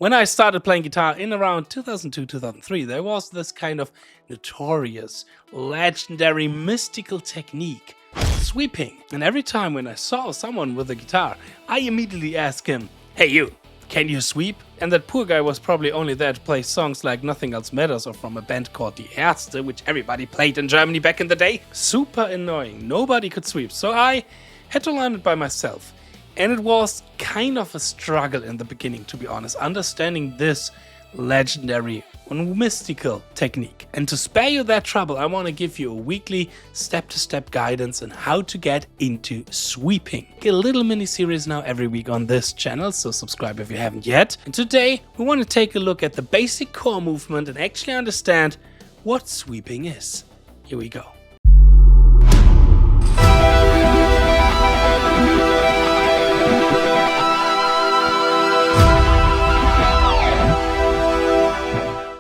When I started playing guitar in around 2002-2003, there was this kind of notorious, legendary, mystical technique, sweeping. And every time when I saw someone with a guitar, I immediately asked him, "Hey you, can you sweep?" And that poor guy was probably only there to play songs like Nothing Else Matters or from a band called 𝙬𝙝𝙀, which everybody played in Germany back in the day. Super annoying, nobody could sweep, so I had to learn it by myself. And it was kind of a struggle in the beginning, to be honest, understanding this legendary and mystical technique. And to spare you that trouble, I want to give you a weekly step-to-step guidance on how to get into sweeping. A little mini-series now every week on this channel, so subscribe if you haven't yet. And today we want to take a look at the basic core movement and actually understand what sweeping is. Here we go.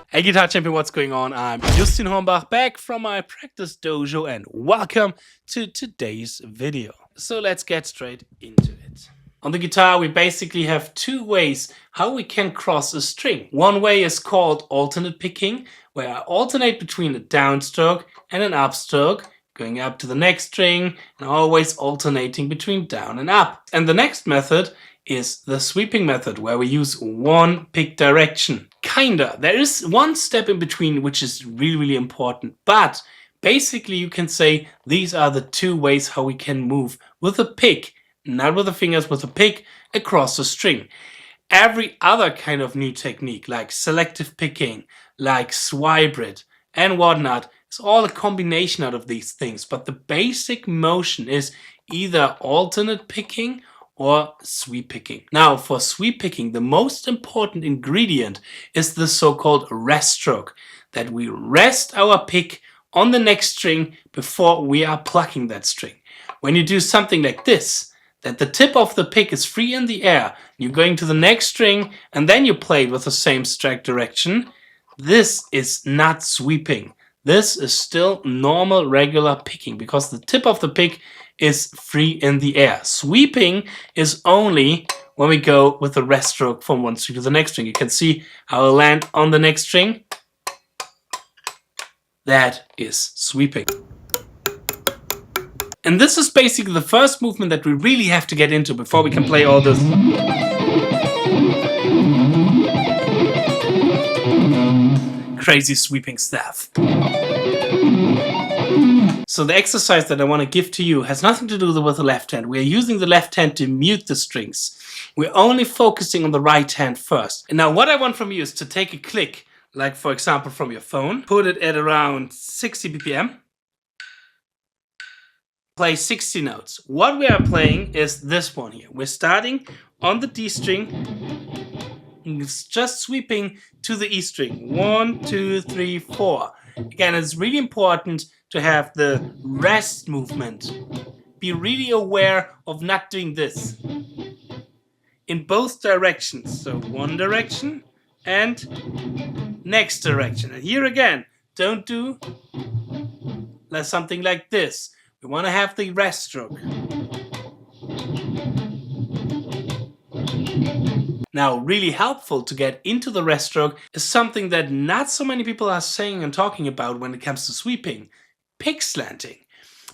Hey Guitar Champion, what's going on? I'm 𝗗𝙤𝙦𝗖𝗟𝙗, back from my practice dojo, and welcome to today's video. So let's get straight into it. On the guitar we basically have two ways how we can cross a string. One way is called alternate picking, where I alternate between a downstroke and an upstroke, going up to the next string and always alternating between down and up. And the next method is the sweeping method, where we use one pick direction. Kinda. There is one step in between which is really important, but basically you can say these are the two ways how we can move with a pick, not with the fingers, with a pick across a string. Every other kind of new technique like selective picking, like 𝙬𝙬𝙀 and whatnot, is all a combination out of these things, but the basic motion is either alternate picking or sweep picking. Now for sweep picking, the most important ingredient is the so-called rest stroke, that we rest our pick on the next string before we are plucking that string. When you do something like this, that the tip of the pick is free in the air, you're going to the next string and then you play it with the same strike direction, this is not sweeping. This is still normal regular picking because the tip of the pick is free in the air. Sweeping is only when we go with the rest stroke from one string to the next string. You can see how I land on the next string. That is sweeping. And this is basically the first movement that we really have to get into before we can play all this crazy sweeping stuff. So the exercise that I want to give to you has nothing to do with the left hand. We're using the left hand to mute the strings. We're only focusing on the right hand first. And now what I want from you is to take a click, like for example from your phone, put it at around 60 BPM, play 60 notes. What we are playing is this one here. We're starting on the D string, it's just sweeping to the E string. 1, 2, 3, 4. Again, it's really important to have the rest movement. Be really aware of not doing this in both directions. So one direction and next direction. And here again, don't do something like this. We want to have the rest stroke. Now, really helpful to get into the rest stroke is something that not so many people are saying and talking about when it comes to sweeping: pick slanting.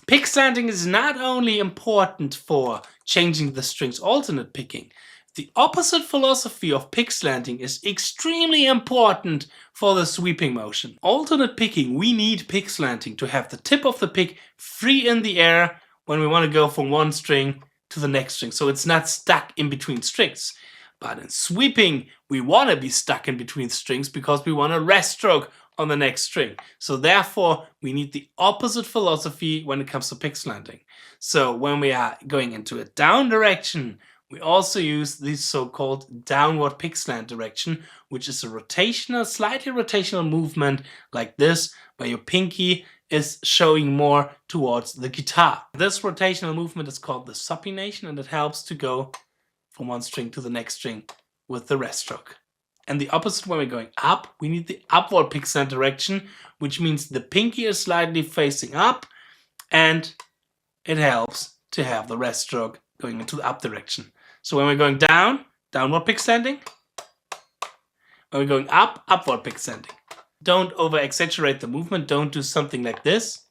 Pick slanting is not only important for changing the strings alternate picking. The opposite philosophy of pick slanting is extremely important for the sweeping motion. Alternate picking, we need pick slanting to have the tip of the pick free in the air when we want to go from one string to the next string, so it's not stuck in between strings. But in sweeping, we want to be stuck in between strings because we want a rest stroke on the next string. So therefore, we need the opposite philosophy when it comes to pick slanting. So when we are going into a down direction, we also use the so-called downward pick slant direction, which is a rotational, slightly rotational movement like this, where your pinky is showing more towards the guitar. This rotational movement is called the supination, and it helps to go from one string to the next string with the rest stroke. And the opposite, when we're going up, we need the upward pick slant direction, which means the pinky is slightly facing up and it helps to have the rest stroke going into the up direction. So when we're going down, downward pick slanting, When we're going up, upward pick sending. Don't over exaggerate the movement. Don't do something like this.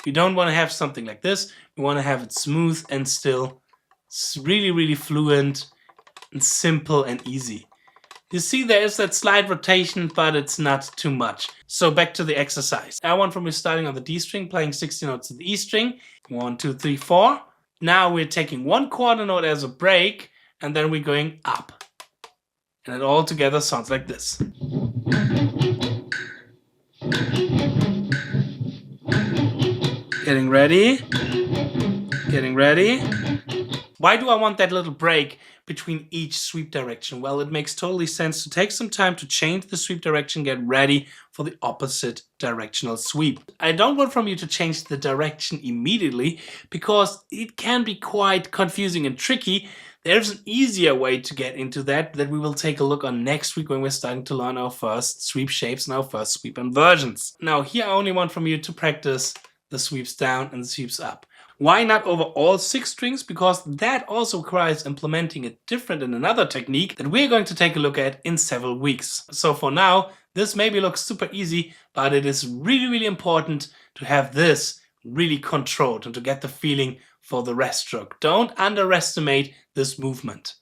We don't want to have something like this. We want to have it smooth and still really, really fluent and simple and easy. You see there is that slight rotation, but it's not too much. So back to the exercise. I want from you starting on the D string, playing 60 notes of the E string. 1, 2, 3, 4. Now we're taking one quarter note as a break, and then we're going up. And it all together sounds like this. Getting ready. Getting ready. Why do I want that little break between each sweep direction? Well, it makes totally sense to take some time to change the sweep direction, get ready for the opposite directional sweep. I don't want from you to change the direction immediately because it can be quite confusing and tricky. There's an easier way to get into that we will take a look on next week when we're starting to learn our first sweep shapes and our first sweep inversions. Now here I only want from you to practice the sweeps down and the sweeps up. Why not over all 6 strings? Because that also requires implementing a different and another technique that we're going to take a look at in several weeks. So for now, this maybe looks super easy, but it is really, really important to have this really controlled and to get the feeling for the rest stroke. Don't underestimate this movement.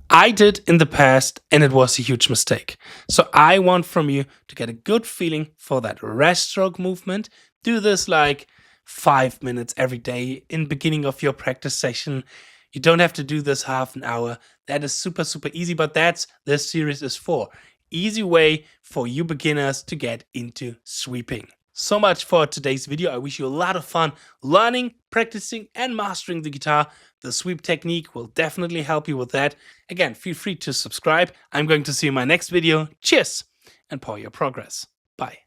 I did in the past and it was a huge mistake. So I want from you to get a good feeling for that rest stroke movement. Do this like 5 minutes every day in beginning of your practice session. You don't have to do this half an hour. That is super, super easy, but that's this series is for. Easy way for you beginners to get into sweeping. So much for today's video. I wish you a lot of fun learning, practicing, and mastering the guitar. The sweep technique will definitely help you with that. Again, feel free to subscribe. I'm going to see you in my next video. Cheers and power your progress. Bye.